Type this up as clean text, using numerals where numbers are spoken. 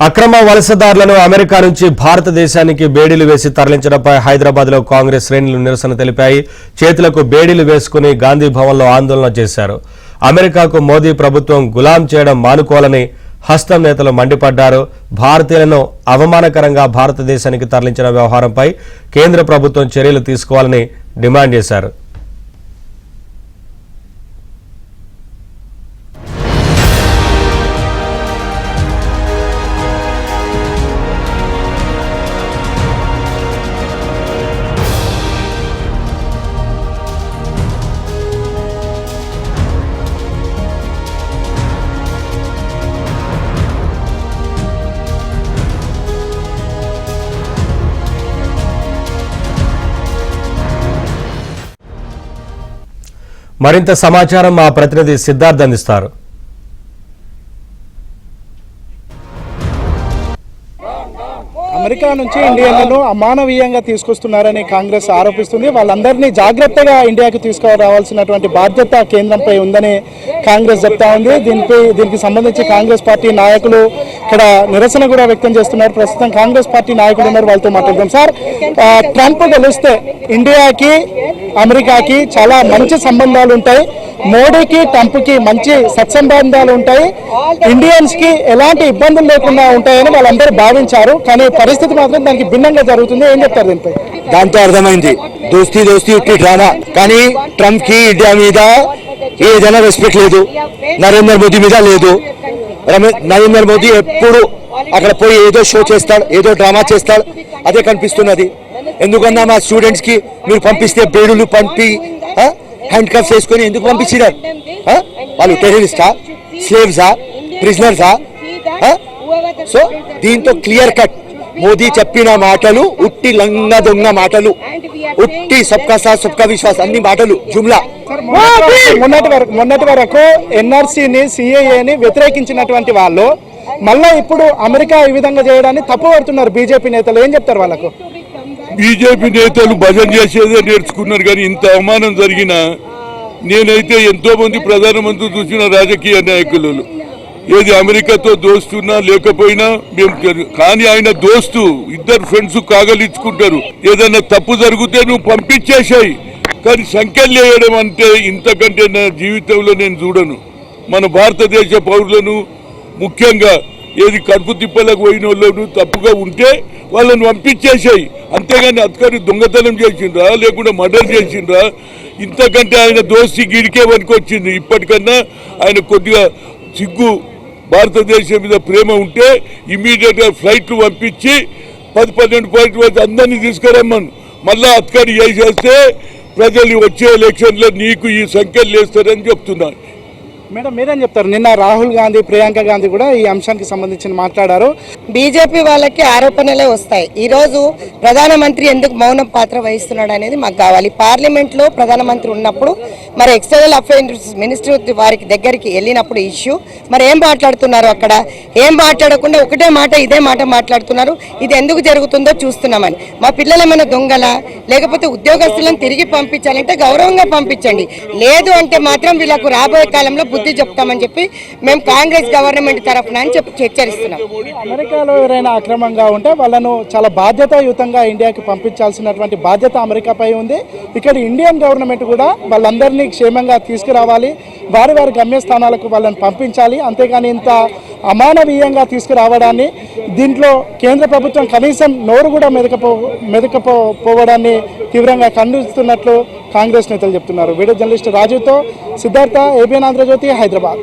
అక్రమ వలసదారులను అమెరికా నుంచి భారతదేశానికి బేడీలు వేసి తరలించడంపై హైదరాబాద్లో కాంగ్రెస్ శ్రేణులు నిరసన తెలిపాయి. చేతులకు బేడీలు వేసుకుని గాంధీ భవన్లో ఆందోళన చేశారు. అమెరికాకు మోదీ ప్రభుత్వం గులాం చేయడం మానుకోవాలని హస్తం నేతలు మండిపడ్డారు. భారతీయులను అవమానకరంగా భారతదేశానికి తరలించిన వ్యవహారంపై కేంద్ర ప్రభుత్వం చర్యలు తీసుకోవాలని డిమాండ్ చేశారు. మరింత సమాచారం మా ప్రతినిధి సిద్ధార్థ్ అందిస్తారు. అమెరికా నుంచి ఇండియన్లను అమానవీయంగా తీసుకొస్తున్నారని కాంగ్రెస్ ఆరోపిస్తుంది. వాళ్ళందరినీ జాగ్రత్తగా ఇండియాకు తీసుకురావాల్సినటువంటి బాధ్యత కేంద్రంపై ఉందని కాంగ్రెస్ చెప్తా ఉంది. దీనికి సంబంధించి కాంగ్రెస్ పార్టీ నాయకులు ఇక్కడ నిరసన కూడా వ్యక్తం చేస్తున్నారు. ప్రస్తుతం కాంగ్రెస్ పార్టీ నాయకులు ఉన్నారు, వాళ్ళతో మాట్లాడదాం. సార్, ట్రంప్ గెలిస్తే ఇండియాకి అమెరికాకి చాలా మంచి సంబంధాలు ఉంటాయి, మోడీకి ట్రంప్కి మంచి సత్సంబంధాలు ఉంటాయి, ఇండియన్స్ కి ఎలాంటి ఇబ్బందులు లేకుండా ఉంటాయని వాళ్ళందరూ భావించారు. కానీ పరిస్థితి మాత్రం దానికి భిన్నంగా జరుగుతుంది. ఏం చెప్తారు దీనిపై? దాంతో అర్థమైంది దోస్తీ ఉట్టి డ్రామా. కానీ ట్రంప్ కి ఇండియా మీద ఏదైనా రెస్పెక్ట్ లేదు, నరేంద్ర మోదీ మీద లేదు. నరేంద్ర మోదీ ఎప్పుడు అక్కడ పోయి ఏదో షో చేస్తాడు, ఏదో డ్రామా చేస్తాడు, అదే కనిపిస్తున్నది. ఎందుకన్నా మా స్టూడెంట్స్ కి మీరు పంపిస్తే బేడులు పంపి హ్యాండ్ కఫ్స్ వేసుకొని ఎందుకు పంపించినారు? వాళ్ళు టెర్రరిస్టా, స్లేవ్సా, ప్రిజనర్సా? సో దీంతో క్లియర్ కట్ మోదీ చెప్పిన మాటలు ఉట్టి లంగ దొంగ మాటలు, ఉట్టి సబ్కా సాత్ సబ్కా విశ్వాస్ అన్ని మాటలు జుమ్లా. మొన్నటి వరకు ఎన్ఆర్సీని సిఏఏని వ్యతిరేకించినటువంటి వాళ్ళు మళ్ళా ఇప్పుడు అమెరికా ఈ విధంగా చేయడాన్ని తప్పు పడుతున్నారు బీజేపీ నేతలు. ఏం చెప్తారు వాళ్ళకు? బీజేపీ నేతలు భజన చేసేదే నేర్చుకున్నారు. కానీ ఇంత అవమానం జరిగినా నేనైతే ఎంతో మంది ప్రధానమంత్రి చూసిన రాజకీయ నాయకులు ఏది అమెరికాతో దోస్తున్నా లేకపోయినా మేము, కానీ ఆయన దోస్తు ఇద్దరు ఫ్రెండ్స్ కాగలించుకుంటారు. ఏదైనా తప్పు జరిగితే నువ్వు పంపించేసాయి. కానీ సంఖ్యలు వేయడం అంటే ఇంతకంటే నా జీవితంలో నేను చూడను. మన భారతదేశ పౌరులను ముఖ్యంగా ఏది కడుపు తిప్పలకు పోయిన వాళ్ళను తప్పుగా ఉంటే వాళ్ళని పంపించేసాయి. అంతేగాని అధికారి దొంగతనం చేసిండ్రా లేకుండా మర్డర్ చేసిండ్రా? ఇంతకంటే ఆయన దోస్తి గిడికే వనికొచ్చింది. ఇప్పటికన్నా ఆయన కొద్దిగా సిగ్గు, భారతదేశం మీద ప్రేమ ఉంటే ఇమ్మీడియట్గా ఫ్లైట్లు పంపించి 10-12 ఫ్లైట్లు వచ్చి అందరినీ తీసుకురమ్మను. మళ్ళా అధికారి చేసేస్తే ప్రజలు వచ్చే ఎలక్షన్లో నీకు ఈ సంఖ్యలు వేస్తారని చెప్తున్నాను. మేడం, మీరేం చెప్తారు? నిన్న రాహుల్ గాంధీ, ప్రియాంక గాంధీ కూడా ఈ అంశానికి సంబంధించి మాట్లాడారు. బీజేపీ వాళ్ళకి ఆరోపణలే వస్తాయి. ఈరోజు ప్రధానమంత్రి ఎందుకు మౌనం పాత్ర వహిస్తున్నాడు అనేది మాకు కావాలి. పార్లమెంట్లో ప్రధానమంత్రి ఉన్నప్పుడు మరి ఎక్స్టర్నల్ అఫైర్స్ మినిస్టర్ వారికి దగ్గరికి వెళ్ళినప్పుడు ఇష్యూ మరి ఏం మాట్లాడుతున్నారు? అక్కడ ఏం మాట్లాడకుండా ఒకటే మాట ఇదే మాట మాట్లాడుతున్నారు. ఇది ఎందుకు జరుగుతుందో చూస్తున్నామని. మా పిల్లలు ఏమైనా దొంగలా, లేకపోతే ఉద్యోగస్తులను తిరిగి పంపించాలంటే గౌరవంగా పంపించండి, లేదు అంటే మాత్రం వీళ్ళకు రాబోయే కాలంలో బుద్ధి చెప్తామని చెప్పి మేము కాంగ్రెస్ గవర్నమెంట్ తరఫున అని చెప్పి హెచ్చరిస్తున్నాం. అమెరికాలో ఎవరైనా అక్రమంగా ఉంటే వాళ్ళను చాలా బాధ్యతాయుతంగా ఇండియాకి పంపించాల్సినటువంటి బాధ్యత అమెరికాపై ఉంది. ఇక్కడ ఇండియన్ గవర్నమెంట్ కూడా వాళ్ళందరినీ క్షేమంగా తీసుకురావాలి, వారి వారి గమ్యస్థానాలకు వాళ్ళని పంపించాలి. అంతేగాని ఇంత అమానవీయంగా తీసుకురావడాన్ని, దీంట్లో కేంద్ర ప్రభుత్వం కనీసం నోరు కూడా మెదకపోవడాన్ని తీవ్రంగా ఖండిస్తున్నట్లు కాంగ్రెస్ నేతలు చెప్తున్నారు. వీడియో జర్నలిస్ట్ రాజుతో సిద్ధార్థ, ఏబిఎన్ ఆంధ్రజ్యోతి, హైదరాబాద్.